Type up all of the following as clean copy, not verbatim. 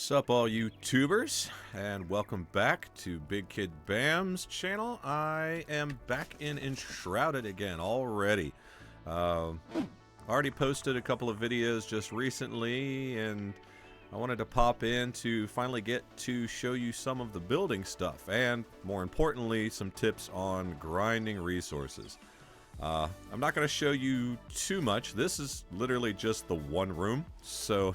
Sup all YouTubers, and welcome back to Big Kid Bam's channel. I am back in Enshrouded again already. Already posted a couple of videos just recently, and I wanted to pop in to finally get to show you some of the building stuff, and more importantly, some tips on grinding resources. I'm not going to show you too much. This is literally just the one room, so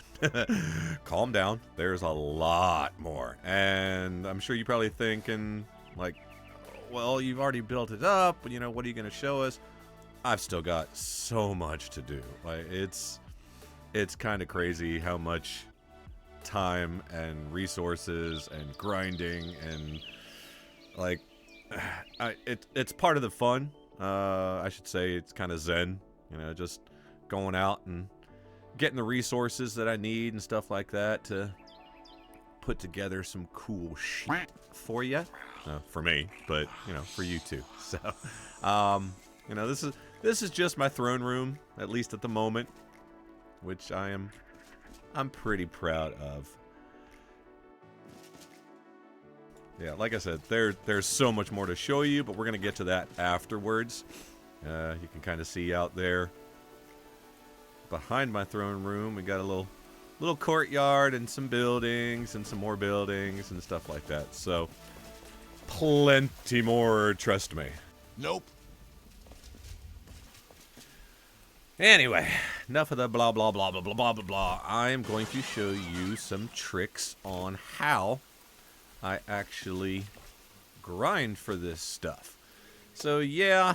calm down. There's a lot more, and I'm sure you're probably thinking, like, well, you've already built it up, you know, what are you going to show us? I've still got so much to do. Like, it's kind of crazy how much time and resources and grinding and, like, it's part of the fun. I should say it's kind of zen, you know, just going out and getting the resources that I need and stuff like that to put together some cool shit for you. For me, but, you know, for you too. So, you know, this is just my throne room, at least at the moment, which I'm pretty proud of. Yeah, like I said, there's so much more to show you, but we're going to get to that afterwards. You can kind of see out there behind my throne room, we got a little courtyard and some buildings and some more buildings and stuff like that. So, plenty more, trust me. Nope. Anyway, enough of the blah, blah, blah, blah, blah, blah, blah, blah. I am going to show you some tricks on how I actually grind for this stuff. So yeah,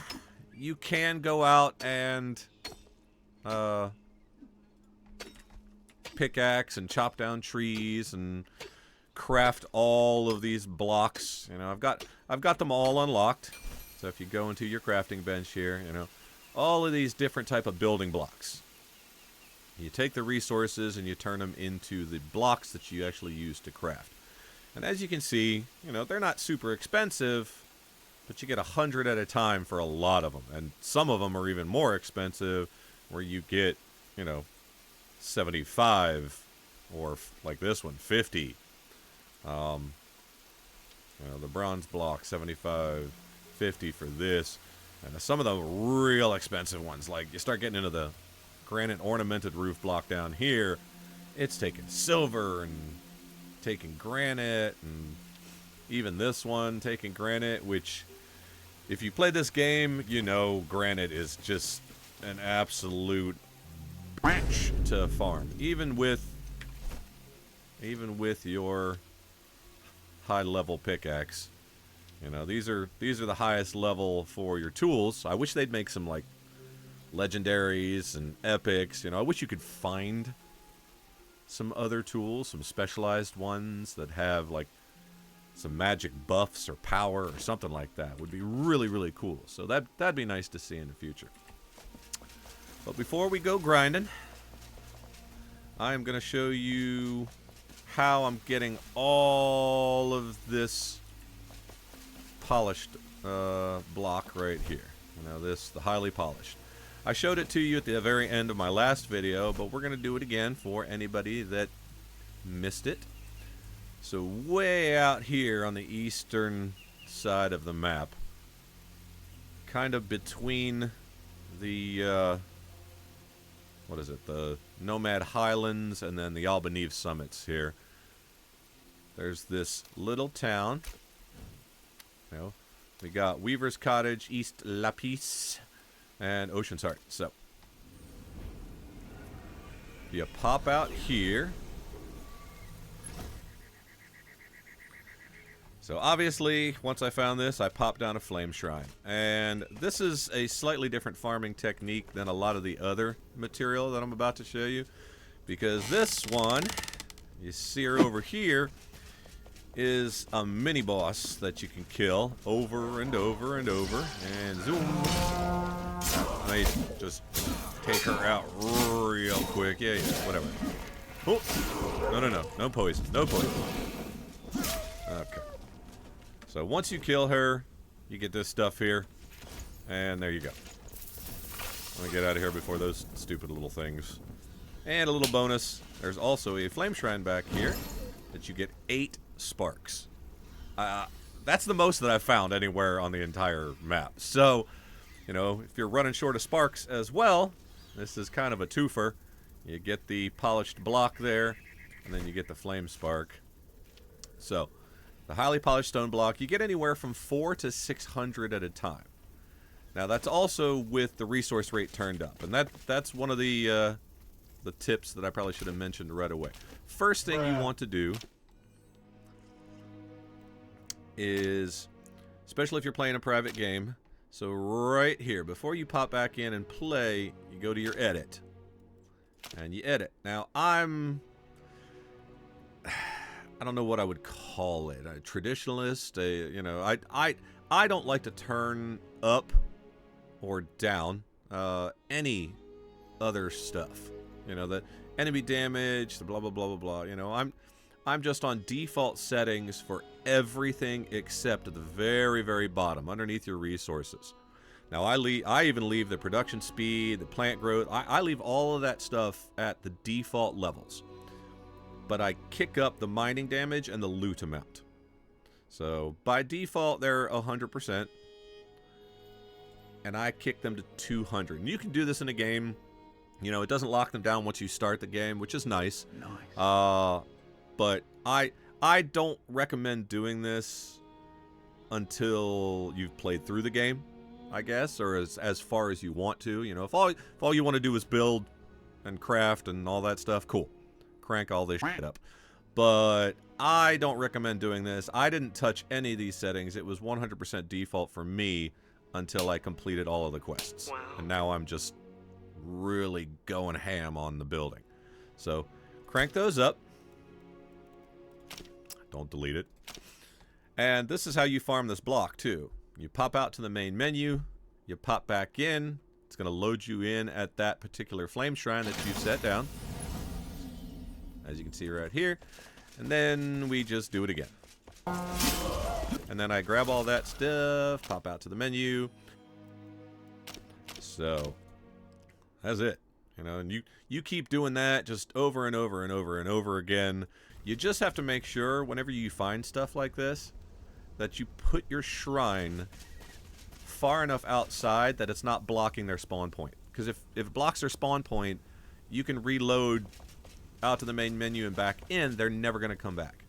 you can go out and pickaxe and chop down trees and craft all of these blocks. You know, I've got them all unlocked. So if you go into your crafting bench here, you know, all of these different type of building blocks. You take the resources and you turn them into the blocks that you actually use to craft. And as you can see, you know, they're not super expensive, but you get 100 at a time for a lot of them. And some of them are even more expensive, where you get, you know, 75, or like this one, 50. You know, the bronze block, 75, 50 for this. And some of the real expensive ones, like you start getting into the granite ornamented roof block down here, it's taking silver and taking granite, and even this one taking granite, which if you play this game, you know granite is just an absolute bitch to farm, even with your high level pickaxe. You know, these are the highest level for your tools. I wish they'd make some like legendaries and epics. You know, I wish you could find some other tools, some specialized ones that have like some magic buffs or power or something like that. Would be really, really cool. So that'd be nice to see in the future. But before we go grinding, I'm going to show you how I'm getting all of this polished block right here. You know, the highly polished. I showed it to you at the very end of my last video, but we're going to do it again for anybody that missed it. So way out here on the eastern side of the map, kind of between the, what is it, the Nomad Highlands and then the Albanese summits here, there's this little town. You know, we got Weaver's Cottage, East Lapis, and Ocean's Heart. So you pop out here. So obviously, once I found this, I popped down a flame shrine. And this is a slightly different farming technique than a lot of the other material that I'm about to show you. Because this one, you see her over here, is a mini boss that you can kill over and over and over. And zoom. I just take her out real quick. Yeah, whatever. Oh, no poison, no poison. Okay. So once you kill her, you get this stuff here, and there you go. Let me get out of here before those stupid little things. And a little bonus, there's also a flame shrine back here. that you get 8 sparks. That's the most that I've found anywhere on the entire map. So, you know, if you're running short of sparks as well, this is kind of a twofer. You get the polished block there, and then you get the flame spark. So, the highly polished stone block, you get anywhere from 400 to 600 at a time. Now, that's also with the resource rate turned up, and that's one of the tips that I probably should have mentioned right away. First thing you want to do is, especially if you're playing a private game, so right here, before you pop back in and play, you go to your edit, and you edit. Now, I don't know what I would call it, a traditionalist, you know, I don't like to turn up or down any other stuff. You know, the enemy damage, the blah blah blah blah blah. You know, I'm just on default settings for everything except at the very, very bottom, underneath your resources. Now, I even leave the production speed, the plant growth. I leave all of that stuff at the default levels. But I kick up the mining damage and the loot amount. So, by default, they're 100%. And I kick them to 200. And you can do this in a game. You know, it doesn't lock them down once you start the game, which is nice. Nice. But I don't recommend doing this until you've played through the game, I guess, or as far as you want to. You know, if all you want to do is build and craft and all that stuff, cool. Crank all this shit up. But I don't recommend doing this. I didn't touch any of these settings. It was 100% default for me until I completed all of the quests. Wow. And now I'm just really going ham on the building. So crank those up. Don't delete it. And this is how you farm this block too. You pop out to the main menu, you pop back in, it's going to load you in at that particular flame shrine that you set down, as you can see right here, and then we just do it again. And then I grab all that stuff, pop out to the menu. So that's it. You know, and you keep doing that just over and over and over and over again. You just have to make sure whenever you find stuff like this that you put your shrine far enough outside that it's not blocking their spawn point. Because if it blocks their spawn point, you can reload out to the main menu and back in. They're never going to come back.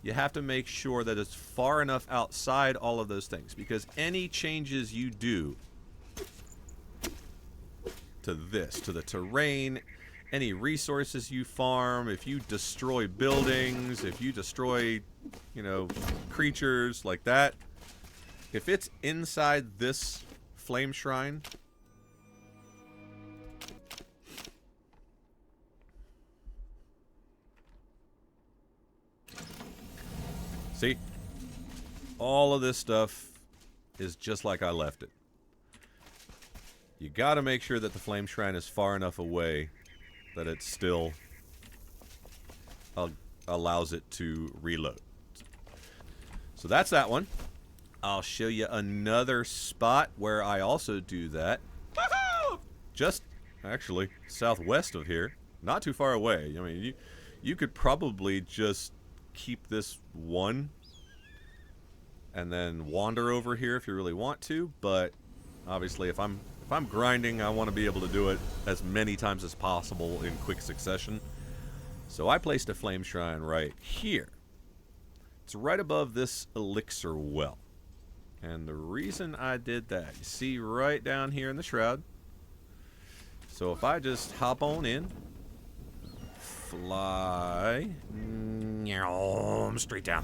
You have to make sure that it's far enough outside all of those things, because any changes you do to this, to the terrain, any resources you farm, if you destroy buildings, if you destroy, you know, creatures like that, if it's inside this flame shrine, see, all of this stuff is just like I left it. You got to make sure that the flame shrine is far enough away that it still allows it to reload. So that's that one. I'll show you another spot where I also do that. Just actually southwest of here, not too far away. I mean, you could probably just keep this one and then wander over here if you really want to, but obviously if I'm grinding, I want to be able to do it as many times as possible in quick succession. So I placed a flame shrine right here. It's right above this elixir well. And the reason I did that, you see right down here in the shroud. So if I just hop on in, fly, straight down,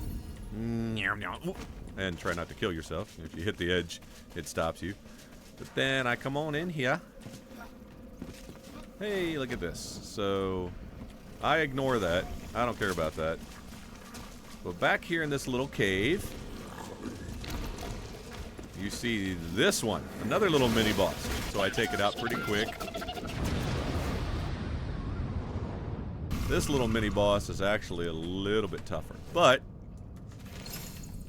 and try not to kill yourself. If you hit the edge, it stops you. But then I come on in here. Hey, look at this. So I ignore that. I don't care about that. But back here in this little cave, you see this one, another little mini boss. So I take it out pretty quick. This little mini boss is actually a little bit tougher, but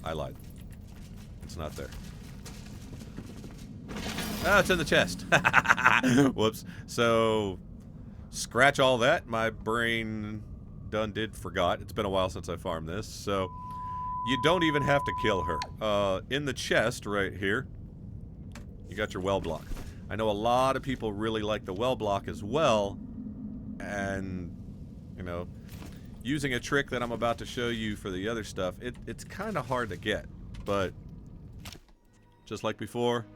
I lied. It's not there. Oh, it's in the chest. Whoops. So, scratch all that. My brain did forgot. It's been a while since I farmed this, so you don't even have to kill her. In the chest right here, you got your well block. I know a lot of people really like the well block as well, and, you know, using a trick that I'm about to show you for the other stuff, it's kind of hard to get, but just like before,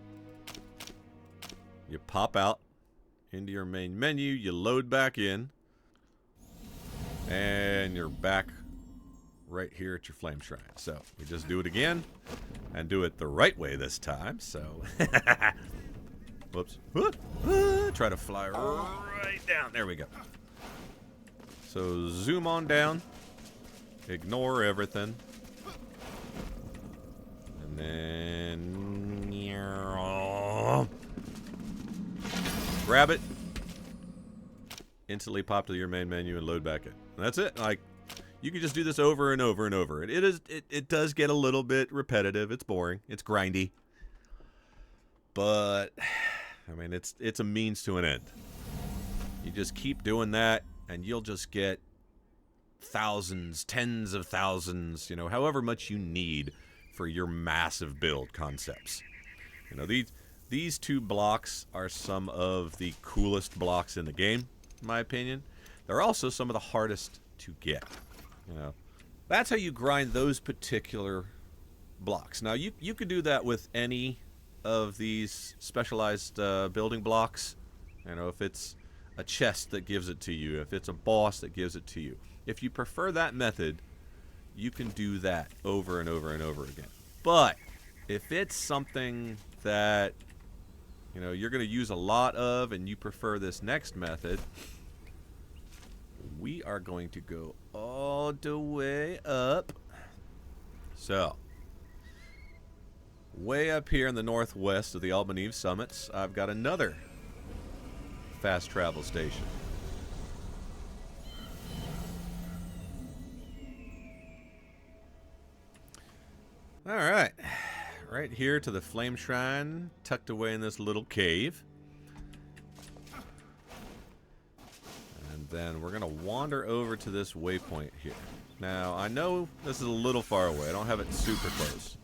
you pop out into your main menu, you load back in, and you're back right here at your flame shrine. So we just do it again and do it the right way this time. So whoops. Try to fly right down. There we go. So zoom on down, ignore everything, and then grab it, instantly pop to your main menu and load back in. And that's it. Like, you can just do this over and over and over. It does get a little bit repetitive. It's boring. It's grindy. But I mean, it's a means to an end. You just keep doing that and you'll just get thousands, tens of thousands, you know, however much you need for your massive build concepts. You know, these two blocks are some of the coolest blocks in the game, in my opinion. They're also some of the hardest to get. You know, that's how you grind those particular blocks. Now, you could do that with any of these specialized building blocks. You know, if it's a chest that gives it to you, if it's a boss that gives it to you. If you prefer that method, you can do that over and over and over again. But if it's something that, you know, you're going to use a lot of and you prefer this next method, we are going to go all the way up. So, way up here in the northwest of the Allotment summits, I've got another fast travel station. Alright, right here to the flame shrine, tucked away in this little cave. And then we're going to wander over to this waypoint here. Now, I know this is a little far away. I don't have it super close.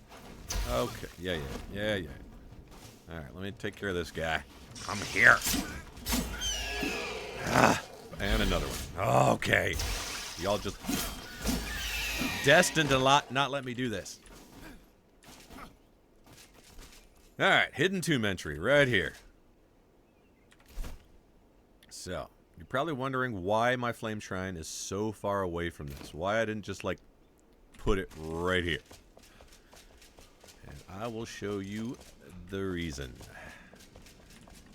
Okay, yeah. Alright, let me take care of this guy. Come here. And another one. Okay. Y'all just destined to not let me do this. Alright, hidden tomb entry right here. So, you're probably wondering why my flame shrine is so far away from this. Why I didn't just, like, put it right here. And I will show you the reason.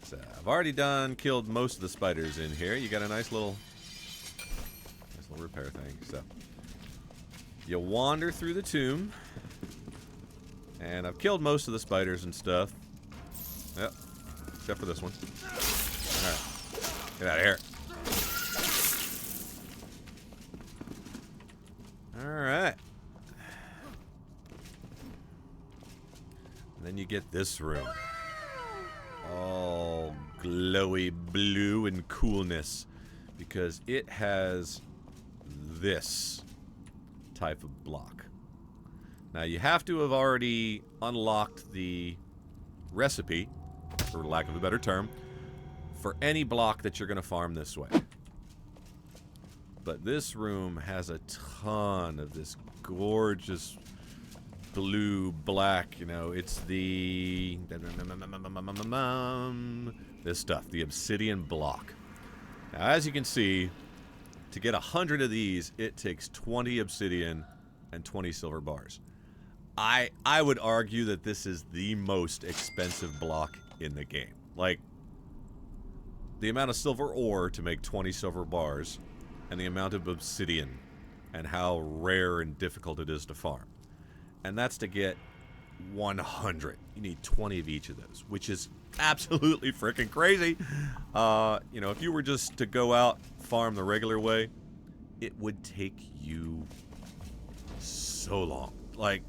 So, I've already killed most of the spiders in here. You got a nice little repair thing. So, you wander through the tomb. And I've killed most of the spiders and stuff. Yep. Except for this one. Alright. Get out of here. Alright. And then you get this room. All glowy blue and coolness. Because it has this type of block. Now, you have to have already unlocked the recipe, for lack of a better term, for any block that you're going to farm this way. But this room has a ton of this gorgeous blue, black, you know, it's the... this stuff, the Obsidian block. Now, as you can see, to get 100 of these, it takes 20 Obsidian and 20 silver bars. I would argue that this is the most expensive block in the game. Like, the amount of silver ore to make 20 silver bars, and the amount of obsidian, and how rare and difficult it is to farm. And that's to get 100. You need 20 of each of those, which is absolutely freaking crazy. You know, if you were just to go out, farm the regular way, it would take you so long. Like,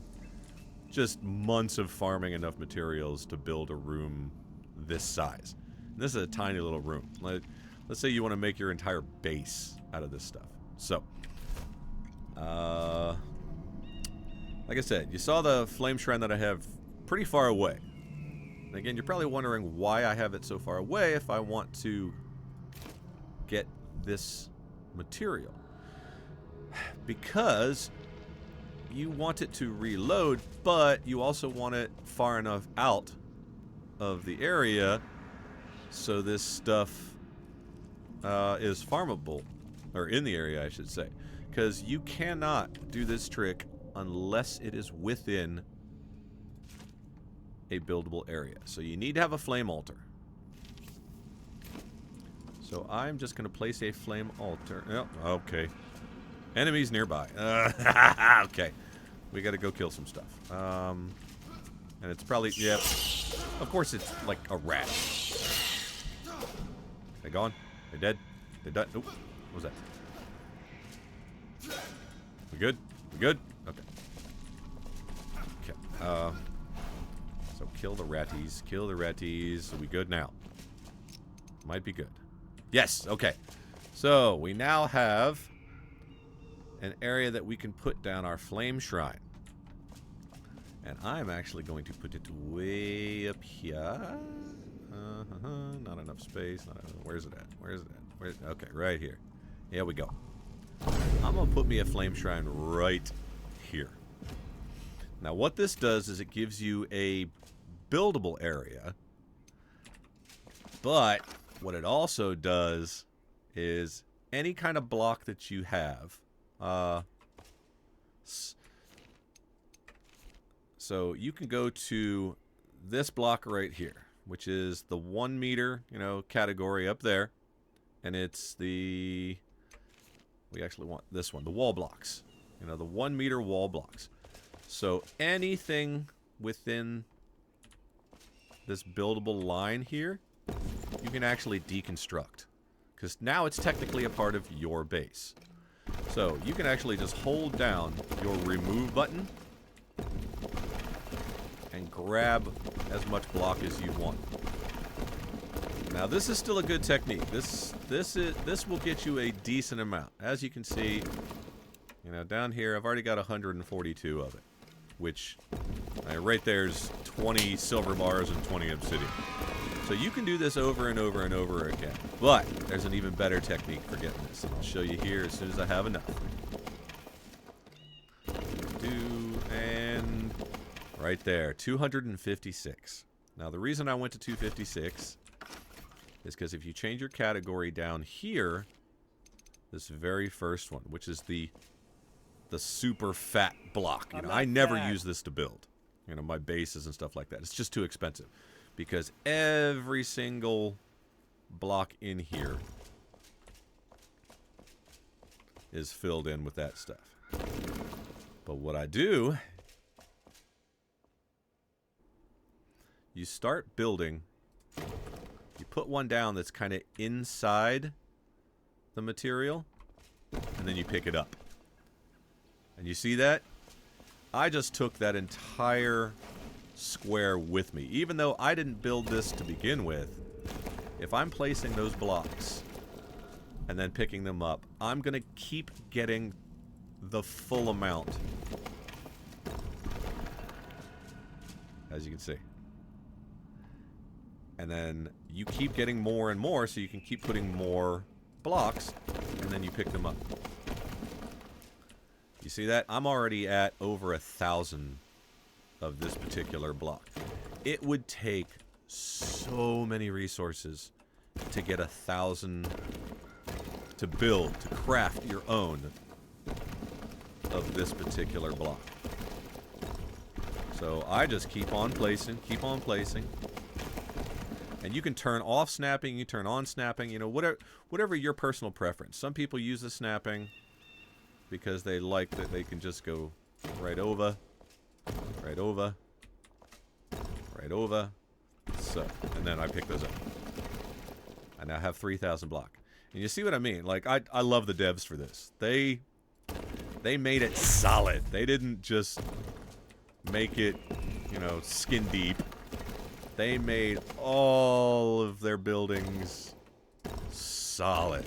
just months of farming enough materials to build a room this size. And this is a tiny little room. Let's say you want to make your entire base out of this stuff. So, Like I said, you saw the flame shrine that I have pretty far away. And again, you're probably wondering why I have it so far away if I want to get this material. Because you want it to reload, but you also want it far enough out of the area so this stuff is farmable. Or in the area, I should say. Because you cannot do this trick unless it is within a buildable area. So you need to have a flame altar. So I'm just going to place a flame altar. Oh, okay. Enemies nearby. Okay. We got to go kill some stuff. And it's probably, yep. Of course it's like a rat. They gone? They dead? They dead? Oop. What was that? We good? We good? Okay. Okay. So kill the ratties. Kill the ratties. Are we good now? Might be good. Yes. Okay. So we now have an area that we can put down our flame shrine. And I'm actually going to put it way up here. Not enough space. Not enough, where's it at? Where's it at? Okay, right here. Here we go. I'm going to put me a flame shrine right here. Now what this does is it gives you a buildable area. But what it also does is any kind of block that you have. So you can go to this block right here, which is the 1 meter, category up there. And it's the... We actually want this one, the wall blocks. The 1 meter wall blocks. So anything within this buildable line here, you can actually deconstruct. Because now it's technically a part of your base. So you can actually just hold down your remove button and grab as much block as you want. Now this is still a good technique. This will get you a decent amount. As you can see, down here I've already got 142 of it, which right there's 20 silver bars and 20 obsidian. So you can do this over and over and over again. But there's an even better technique for getting this, and I'll show you here as soon as I have enough. And right there, 256. Now the reason I went to 256 is because if you change your category down here, this very first one, which is the super fat block. I never use this to build. My bases and stuff like that. It's just too expensive. Because every single block in here is filled in with that stuff. But what I do, you start building, you put one down that's kind of inside the material, and then you pick it up. And you see that? I just took that entire square with me. Even though I didn't build this to begin with, if I'm placing those blocks and then picking them up, I'm going to keep getting the full amount. As you can see. And then you keep getting more and more, so you can keep putting more blocks, and then you pick them up. You see that? I'm already at over 1,000 of this particular block. It would take so many resources to get 1,000 to build, to craft your own of this particular block. So I just keep on placing, and you can turn off snapping, you turn on snapping, whatever your personal preference. Some people use the snapping because they like that they can just go right over. Right over. Right over. So, and then I pick those up. I now have 3,000 block. And you see what I mean? Like, I love the devs for this. They made it solid. They didn't just make it, skin deep. They made all of their buildings solid.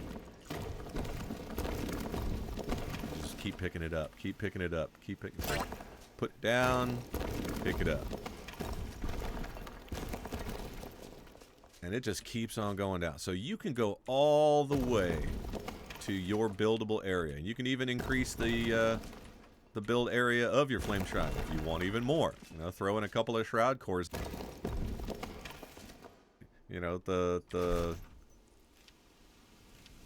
Just keep picking it up. Keep picking it up. Keep picking it up. Put it down. Pick it up. And it just keeps on going down. So you can go all the way to your buildable area. You can even increase the build area of your flame shrine if you want even more. You know, throw in a couple of shroud cores. You know, the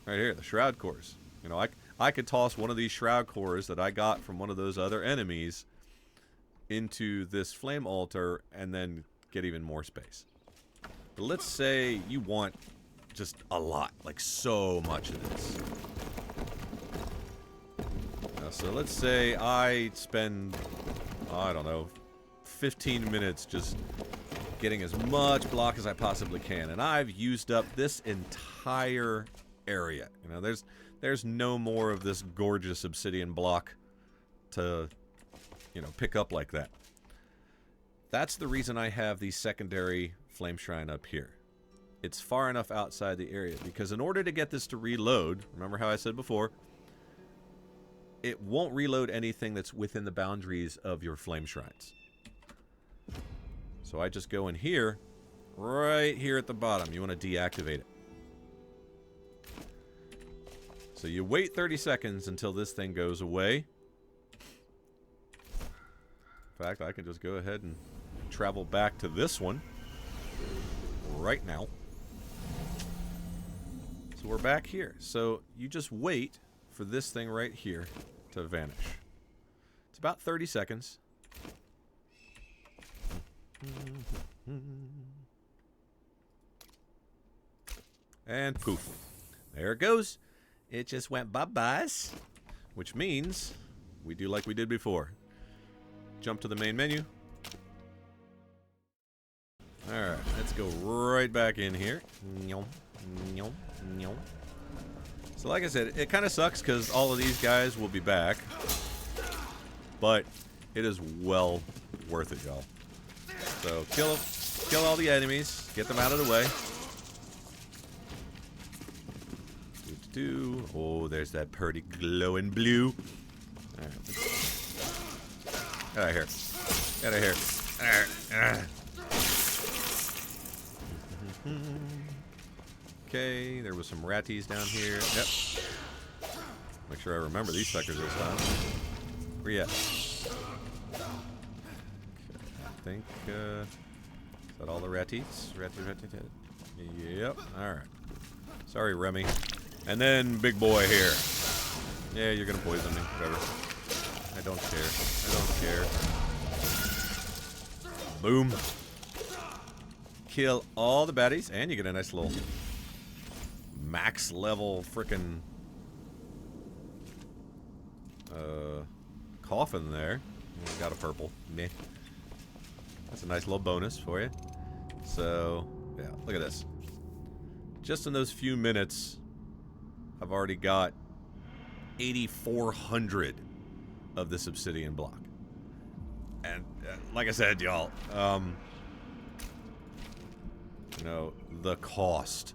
right here, the shroud cores. You know, I could toss one of these shroud cores that I got from one of those other enemies into this flame altar and then get even more space. But let's say you want just a lot, like so much of this. Now, so let's say I spend, I don't know, 15 minutes just getting as much block as I possibly can, and I've used up this entire area. You know, there's no more of this gorgeous obsidian block to, you know, pick up like that. That's the reason I have the secondary flame shrine up here. It's far enough outside the area, because in order to get this to reload, remember how I said before, it won't reload anything that's within the boundaries of your flame shrines. So I just go in here, right here at the bottom. You want to deactivate it. So you wait 30 seconds until this thing goes away. In fact, I can just go ahead and travel back to this one right now. So we're back here. So you just wait for this thing right here to vanish. It's about 30 seconds. And poof. There it goes. It just went bye-byes. Which means we do like we did before. Jump to the main menu. Alright, let's go right back in here. So like I said, it kind of sucks because all of these guys will be back. But it is well worth it, y'all. So kill all the enemies. Get them out of the way. Oh, there's that pretty glowing blue. Alright. Get out of here. Get out of here. Okay, there was some ratties down here. Yep. Make sure I remember these suckers this time. Where you at? Okay, I think, is that all the ratties? Ratty. Yep, alright. Sorry, Remy. And then big boy here. Yeah, you're gonna poison me. Whatever. I don't care. I don't care. Boom. Kill all the baddies, and you get a nice little max level frickin' coffin there. Got a purple. Meh. That's a nice little bonus for you. So, yeah, look at this. Just in those few minutes, I've already got 8,400 of this obsidian block. And like I said, y'all, you know, the cost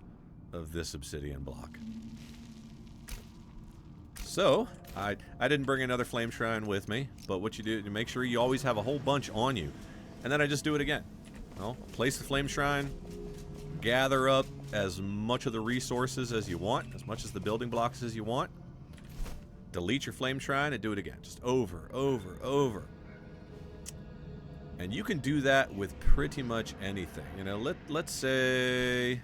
of this obsidian block. So, I didn't bring another flame shrine with me, but what you do, you make sure you always have a whole bunch on you. And then I just do it again. Well, place the flame shrine, gather up as much of the resources as you want, as much as the building blocks as you want. Delete your flame shrine and do it again. Just over. And you can do that with pretty much anything. You know, let's say,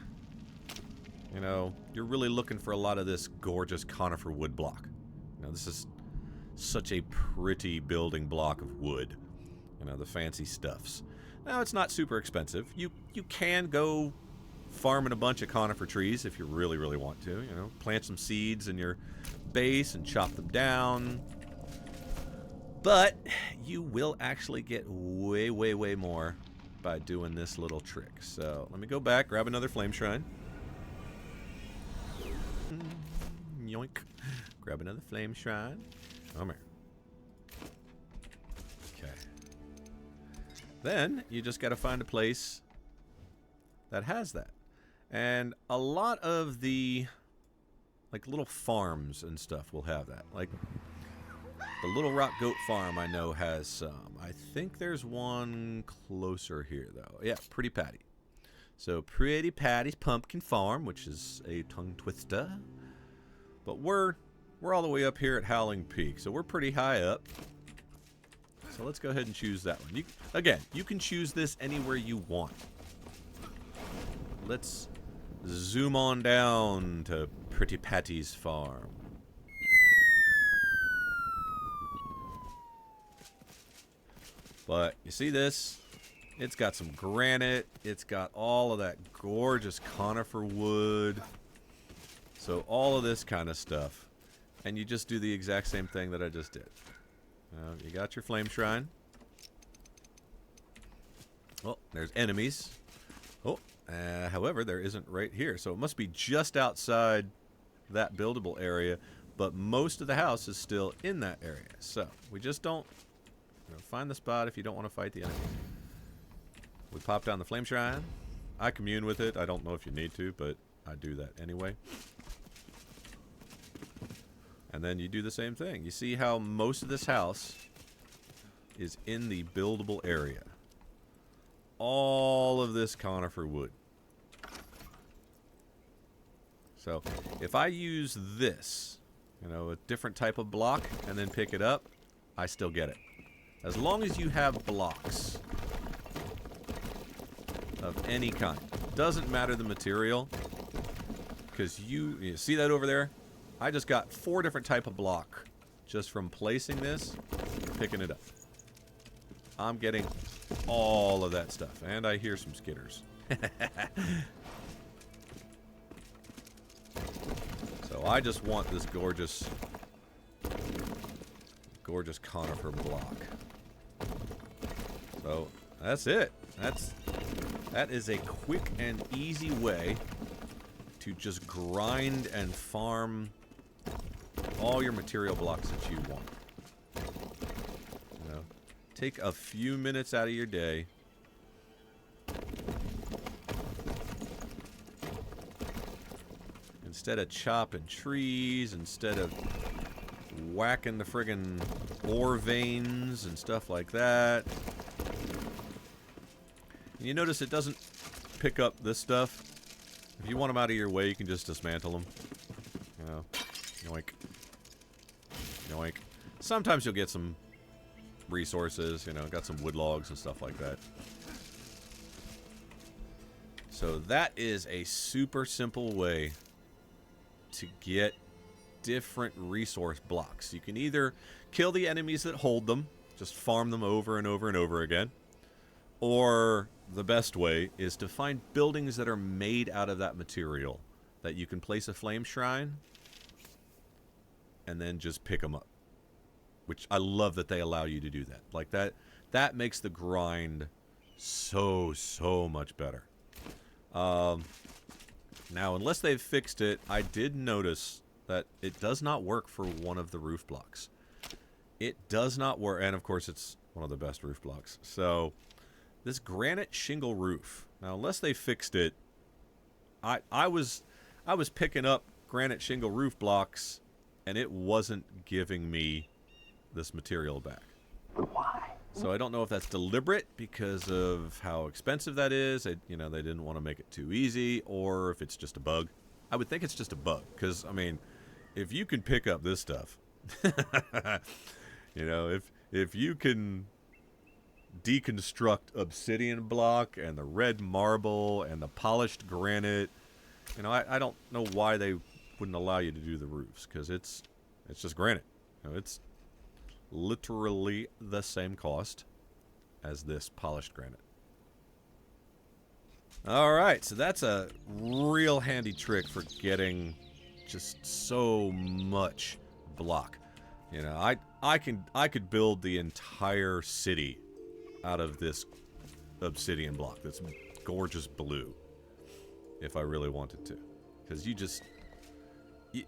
you know, you're really looking for a lot of this gorgeous conifer wood block. You know, this is such a pretty building block of wood. You know, the fancy stuffs. Now, it's not super expensive. You can go farming a bunch of conifer trees if you really, really want to. You know, plant some seeds in your base and chop them down. But you will actually get way, way, way more by doing this little trick. So let me go back, grab another flame shrine. Yoink. Grab another flame shrine. Come here. Okay. Then you just got to find a place that has that. And a lot of the like little farms and stuff will have that. Like The Little Rock Goat Farm, I know, has some. I think there's one closer here, though. Yeah, Pretty Patty. So, Pretty Patty's Pumpkin Farm, which is a tongue twister. But we're all the way up here at Howling Peak, so we're pretty high up. So let's go ahead and choose that one. Again, you can choose this anywhere you want. Let's zoom on down to Pretty Patty's farm. But you see this? It's got some granite. It's got all of that gorgeous conifer wood. So all of this kind of stuff. And you just do the exact same thing that I just did. You got your flame shrine. Oh, there's enemies. Oh, however, there isn't right here. So it must be just outside that buildable area. But most of the house is still in that area. So we just don't find the spot if you don't want to fight the enemy. We pop down the flame shrine. I commune with it. I don't know if you need to, but I do that anyway. And then you do the same thing. You see how most of this house is in the buildable area. All of this conifer wood. So if I use this, a different type of block, and then pick it up, I still get it. As long as you have blocks of any kind. Doesn't matter the material. Because you see that over there? I just got 4 different type of block just from placing this, picking it up. I'm getting all of that stuff. And I hear some skitters. So I just want this gorgeous conifer block. So that's it. That is a quick and easy way to just grind and farm all your material blocks that you want. Take a few minutes out of your day. Instead of chopping trees, instead of whacking the friggin' ore veins and stuff like that. And you notice it doesn't pick up this stuff. If you want them out of your way, you can just dismantle them. Yoink. Yoink. Sometimes you'll get some resources, got some wood logs and stuff like that. So that is a super simple way to get different resource blocks. You can either kill the enemies that hold them, just farm them over and over and over again, or the best way is to find buildings that are made out of that material that you can place a flame shrine and then just pick them up. Which I love that they allow you to do that. Like that makes the grind so much better. Now, unless they've fixed it, I did notice that it does not work for one of the roof blocks. It does not work, and of course it's one of the best roof blocks. So, this granite shingle roof. Now, unless they fixed it, I was picking up granite shingle roof blocks, and it wasn't giving me this material back. Why? So I don't know if that's deliberate because of how expensive that is. They didn't want to make it too easy, or if it's just a bug. I would think it's just a bug, because if you can pick up this stuff, if you can deconstruct obsidian block and the red marble and the polished granite, I don't know why they wouldn't allow you to do the roofs, because it's just granite. It's literally the same cost as this polished granite. Alright, so that's a real handy trick for getting just so much block. I could build the entire city out of this obsidian block that's gorgeous blue if I really wanted to. Because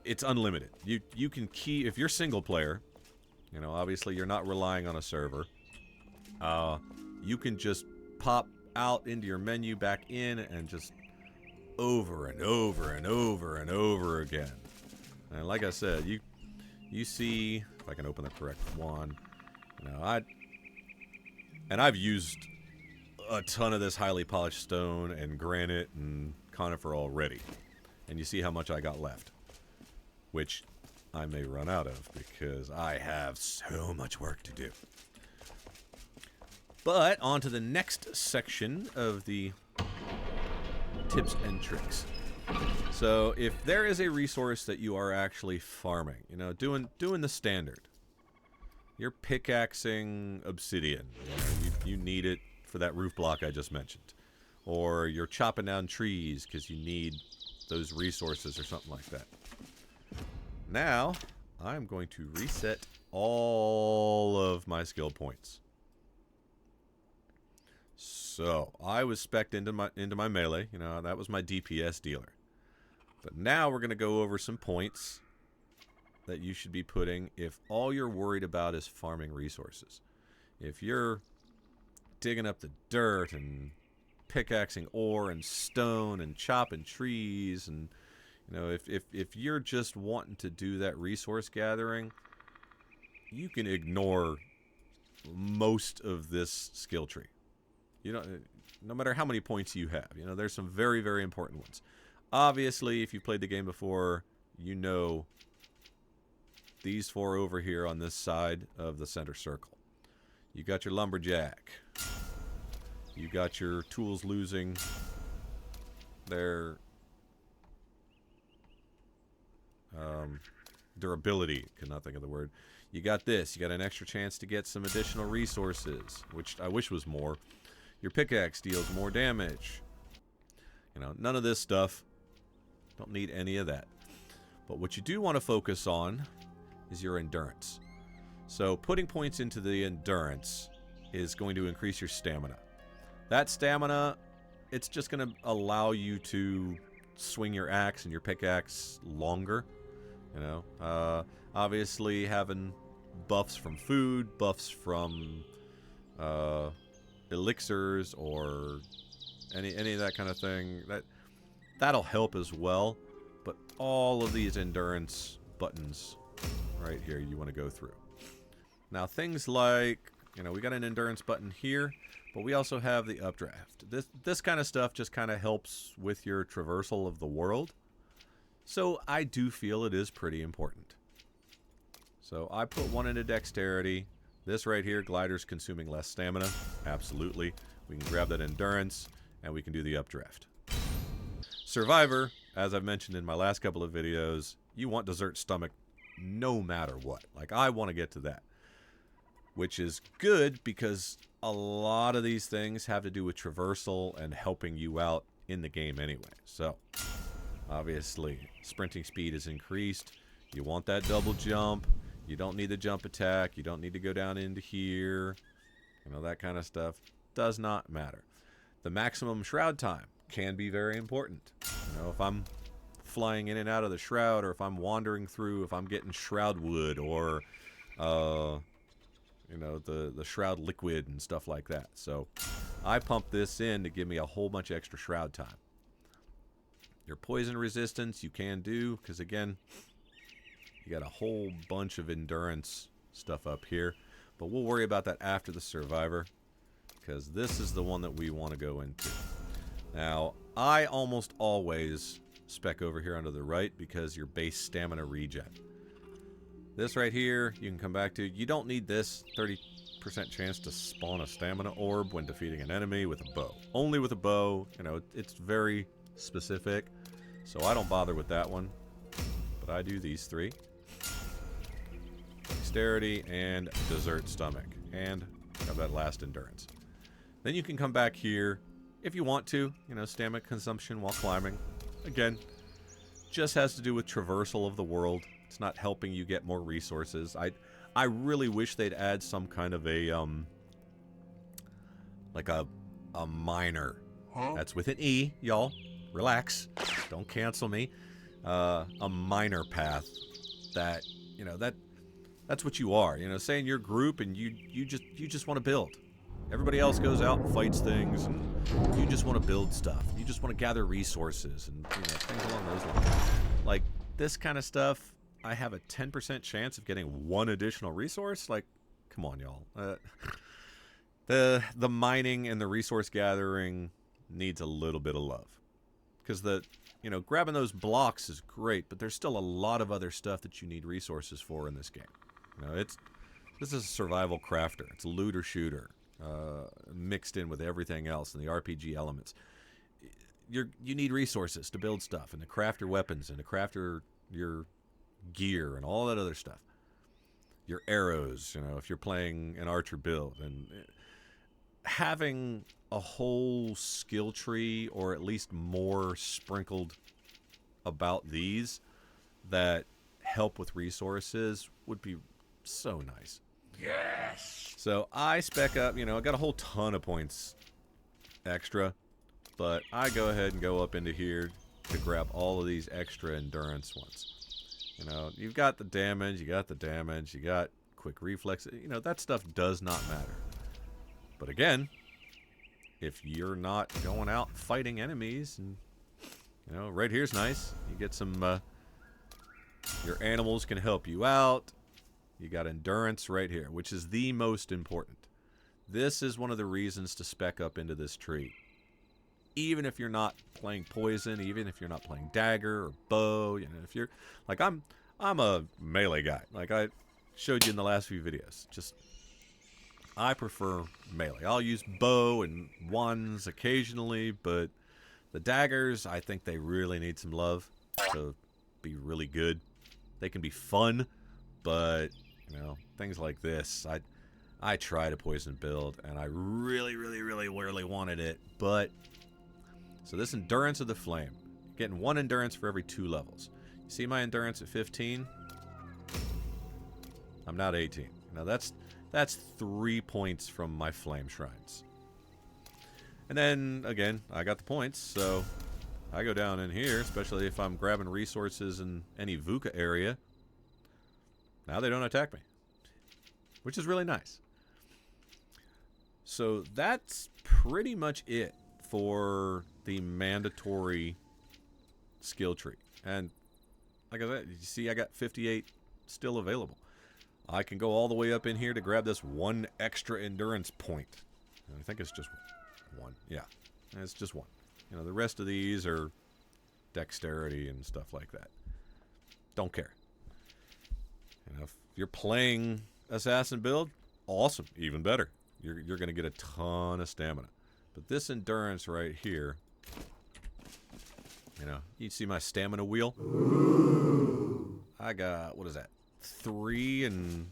it's unlimited. You can key, if you're single player, obviously you're not relying on a server. You can just pop out into your menu, back in, and just over and over and over and over again. And like I said, you see, if I can open the correct one, you know, I've used a ton of this highly polished stone and granite and conifer already. And you see how much I got left. Which I may run out of because I have so much work to do. But on to the next section of the tips and tricks. So if there is a resource that you are actually farming, you know, doing the standard. You're pickaxing obsidian. You know, you need it for that roof block I just mentioned. Or you're chopping down trees because you need those resources or something like that. Now, I'm going to reset all of my skill points. So, I was spec'd into my melee. You know, that was my DPS dealer. But now we're going to go over some points that you should be putting if all you're worried about is farming resources. If you're digging up the dirt and pickaxing ore and stone and chopping trees, and you know, if you're just wanting to do that resource gathering, you can ignore most of this skill tree. You know, no matter how many points you have, you know, there's some very, very important ones. Obviously, if you've played the game before, you know these four over here on this side of the center circle. You got your lumberjack. You got your tools losing their durability. Could not think of the word. You got this. You got an extra chance to get some additional resources, which I wish was more. Your pickaxe deals more damage. You know, none of this stuff. Don't need any of that. But what you do want to focus on is your endurance. So putting points into the endurance is going to increase your stamina. That stamina, it's just going to allow you to swing your axe and your pickaxe longer. You know, obviously having buffs from food, buffs from elixirs, or any of that kind of thing, that'll help as well. But all of these endurance buttons right here you want to go through. Now things like, you know, we got an endurance button here, but we also have the updraft. This kind of stuff just kind of helps with your traversal of the world. So I do feel it is pretty important. So I put one into dexterity. This right here, glider's consuming less stamina. Absolutely. We can grab that endurance and we can do the updraft. Survivor, as I've mentioned in my last couple of videos, you want dessert stomach no matter what. Like, I want to get to that. Which is good because a lot of these things have to do with traversal and helping you out in the game anyway. So, obviously, sprinting speed is increased. You want that double jump. You don't need the jump attack. You don't need to go down into here. You know, that kind of stuff does not matter. The maximum shroud time can be very important. You know, if I'm flying in and out of the shroud, or if I'm wandering through, if I'm getting shroud wood, or you know, the shroud liquid and stuff like that. So I pump this in to give me a whole bunch of extra shroud time. Your poison resistance you can do, because again, you got a whole bunch of endurance stuff up here. But we'll worry about that after the survivor, because this is the one that we want to go into. Now, I almost always spec over here onto the right because your base stamina regen. This right here, you can come back to. You don't need this 30% chance to spawn a stamina orb when defeating an enemy with a bow. Only with a bow. You know, it's very specific, so I don't bother with that one. But I do these three. Dexterity and dessert stomach. And have that last endurance. Then you can come back here if you want to. You know, stamina consumption while climbing. Again, just has to do with traversal of the world. It's not helping you get more resources. I really wish they'd add some kind of a like a miner. That's with an E, y'all. Relax. Don't cancel me. A miner path that, you know, that's what you are. You know, say in your group and you just want to build. Everybody else goes out and fights things, and you just want to build stuff. You just want to gather resources and, you know, things along those lines. Like this kind of stuff I have a 10% chance of getting one additional resource. Like, come on, y'all. The mining and the resource gathering needs a little bit of love. Because grabbing those blocks is great, but there's still a lot of other stuff that you need resources for in this game. This is a survival crafter. It's a looter shooter, mixed in with everything else and the RPG elements. You need resources to build stuff and to craft your weapons and to craft your gear and all that other stuff. Your arrows, if you're playing an archer build, and having a whole skill tree, or at least more sprinkled about these that help with resources, would be so nice. Yes! So I spec up, I got a whole ton of points extra, but I go ahead and go up into here to grab all of these extra endurance ones. You've got the damage, you got quick reflex, that stuff does not matter. But again, if you're not going out fighting enemies, and right here's nice. You get some your animals can help you out. You got endurance right here, which is the most important. This is one of the reasons to spec up into this tree. Even if you're not playing poison, even if you're not playing dagger or bow, if you're like I'm a melee guy. Like I showed you in the last few videos. Just I prefer melee. I'll use bow and wands occasionally, but the daggers, I think they really need some love to be really good. They can be fun, but things like this, I tried a poison build and I really wanted it, but so this endurance of the flame, getting 1 endurance for every 2 levels. You see my endurance at 15? I'm now at 18. That's 3 points from my flame shrines. And then, again, I got the points, so I go down in here, especially if I'm grabbing resources in any VUCA area. Now they don't attack me, which is really nice. So that's pretty much it for the mandatory skill tree. And like I said, you see I got 58 still available. I can go all the way up in here to grab this 1 extra endurance point. I think it's just 1. Yeah, it's just 1. The rest of these are dexterity and stuff like that. Don't care. If you're playing assassin build, awesome, even better. You're going to get a ton of stamina. But this endurance right here, you see my stamina wheel? I got, what is that? 3 and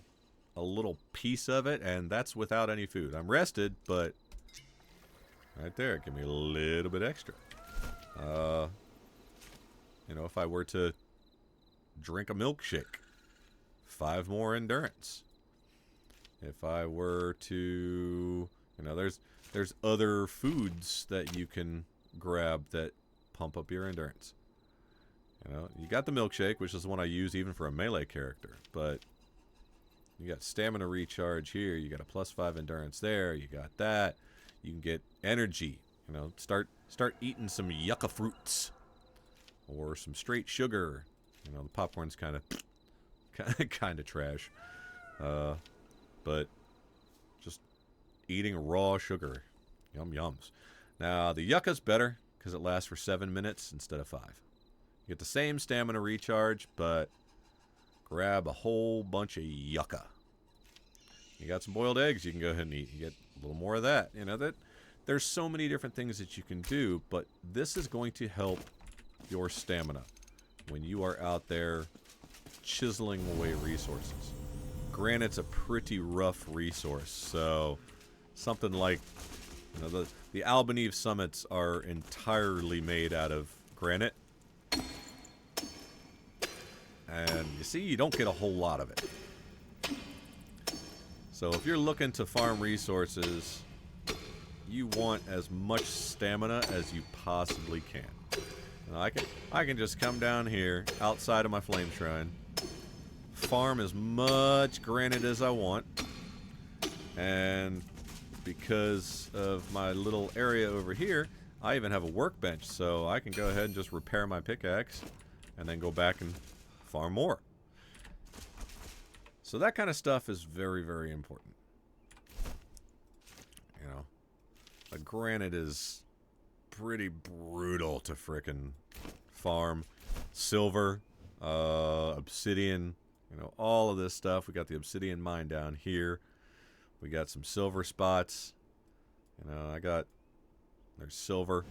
a little piece of it, and that's without any food. I'm rested, but right there, give me a little bit extra. If I were to drink a milkshake, 5 more endurance. If I were to, there's other foods that you can grab that pump up your endurance. You got the milkshake, which is the one I use even for a melee character, but you got stamina recharge here, you got a +5 endurance there, you got that. You can get energy, start eating some yucca fruits or some straight sugar. The popcorn's kind of trash. But just eating raw sugar. Yum yums. Now, the yucca's better because it lasts for 7 minutes instead of 5. You get the same stamina recharge, but grab a whole bunch of yucca. You got some boiled eggs you can go ahead and eat. You get a little more of that. There's so many different things that you can do, but this is going to help your stamina when you are out there chiseling away resources. Granite's a pretty rough resource, so something like the Albanese summits are entirely made out of granite, and you see you don't get a whole lot of it. So if you're looking to farm resources, you want as much stamina as you possibly can. I can just come down here outside of my flame shrine, farm as much granite as I want, and because of my little area over here, I even have a workbench, so I can go ahead and just repair my pickaxe and then go back and farm more. So that kind of stuff is very, very important. You know, a granite is pretty brutal to frickin' farm. Silver, obsidian, you know, all of this stuff. We got the obsidian mine down here. We got some silver spots. You know, there's silver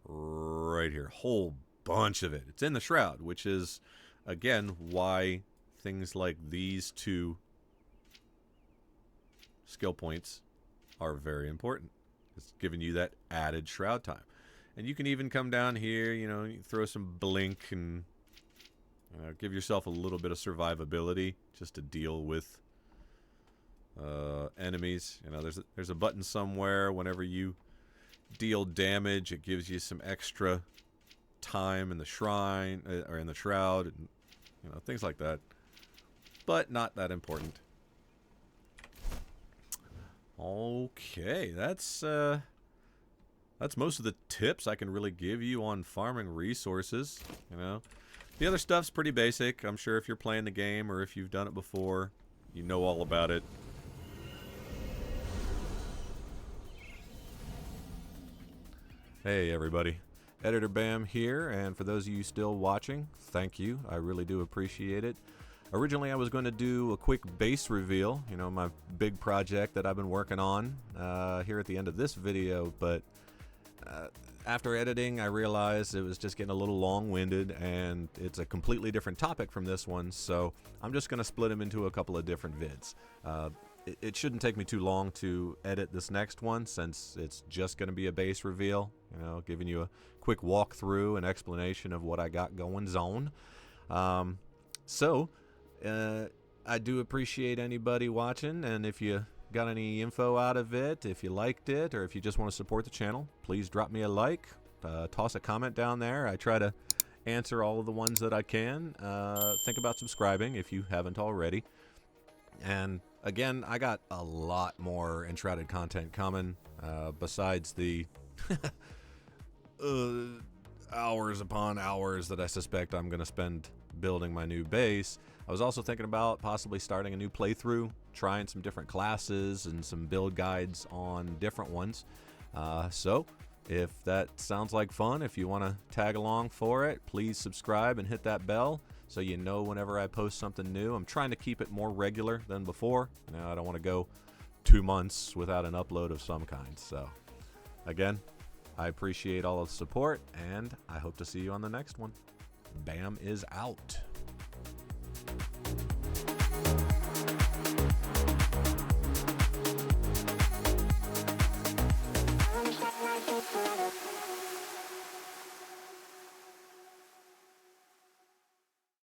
right here. Whole bunch of it. It's in the shroud, which is, again, why things like these two skill points are very important. It's giving you that added shroud time. And you can even come down here, you know, you throw some blink and give yourself a little bit of survivability just to deal with enemies. You know, there's a button somewhere. Whenever you deal damage, it gives you some extra time in the shrine or in the shroud, and you know, things like that. But not that important. Okay, that's most of the tips I can really give you on farming resources. You know, the other stuff's pretty basic. I'm sure if you're playing the game or if you've done it before, you know all about it. Hey everybody, Editor Bam here, and for those of you still watching, thank you. I really do appreciate it. Originally I was going to do a quick base reveal, you know, my big project that I've been working on here at the end of this video, but after editing I realized it was just getting a little long-winded and it's a completely different topic from this one, so I'm just going to split them into a couple of different vids. It shouldn't take me too long to edit this next one since it's just going to be a base reveal, you know, giving you a quick walkthrough and explanation of what I got going on. I do appreciate anybody watching, and if you got any info out of it, if you liked it, or if you just want to support the channel, please drop me a like, toss a comment down there. I try to answer all of the ones that I can. Think about subscribing if you haven't already. And again, I got a lot more Enshrouded content coming, besides the hours upon hours that I suspect I'm going to spend building my new base. I was also thinking about possibly starting a new playthrough, trying some different classes and some build guides on different ones. So if that sounds like fun, if you want to tag along for it, please subscribe and hit that bell so you know whenever I post something new. I'm trying to keep it more regular than before. You know, I don't want to go 2 months without an upload of some kind. So again, I appreciate all of the support, and I hope to see you on the next one. Bam is out.